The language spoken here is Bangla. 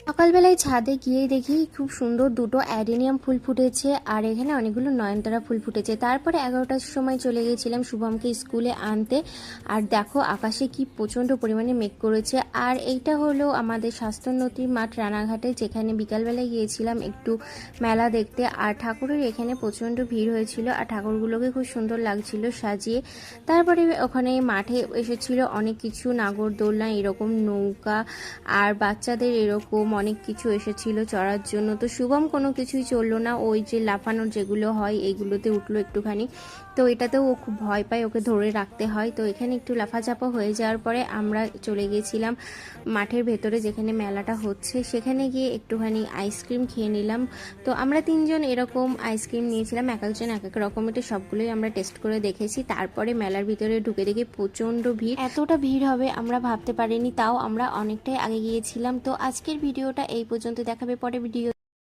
সকালবেলায় ছাদে গিয়ে দেখি খুব সুন্দর দুটো অ্যাডেনিয়াম ফুল ফুটেছে, আর এখানে অনেকগুলো নয়নতারা ফুল ফুটেছে। তারপরে 11টার সময় চলে গিয়েছিলাম শুভমকে স্কুলে আনতে। আর দেখো আকাশে কি প্রচণ্ড পরিমাণে মেঘ করেছে। আর এইটা হলো আমাদের স্বাস্থ্যোন্নতি মাঠ রানাঘাটে, যেখানে বিকালবেলায় গিয়েছিলাম একটু মেলা দেখতে। আর ঠাকুরের এখানে প্রচণ্ড ভিড় হয়েছিল, আর ঠাকুরগুলোকে খুব সুন্দর লাগছিল সাজিয়ে। তারপরে ওখানে মাঠে এসেছিল অনেক কিছু, নাগরদোলনা, এরকম নৌকা, আর বাচ্চাদের এরকম অনেক কিছু এসেছিল চড়ার জন্য। তো শুভম কোনো কিছুই চললো না, ওই যে লাফানোর যেগুলো হয় এইগুলোতে উঠলো একটুখানি। তো এটাতেও ও খুব ভয় পায়, ওকে ধরে রাখতে হয়। তো এখানে একটু লাফাচাপা হয়ে যাওয়ার পরে আমরা চলে গিয়েছিলাম মাঠের ভেতরে, যেখানে মেলাটা হচ্ছে। সেখানে গিয়ে একটুখানি আইসক্রিম খেয়ে নিলাম। তো আমরা তিনজন এরকম আইসক্রিম নিয়েছিলাম, এক একজন এক এক রকম। এটা সবগুলোই আমরা টেস্ট করে দেখেছি। তারপরে মেলার ভিতরে ঢুকে দেখি প্রচণ্ড ভিড়, এতটা ভিড় হবে আমরা ভাবতে পারিনি। তাও আমরা অনেকটাই আগে গিয়েছিলাম। তো আজকের ভিডিওটা এই পর্যন্ত, দেখাবে পরে ভিডিও।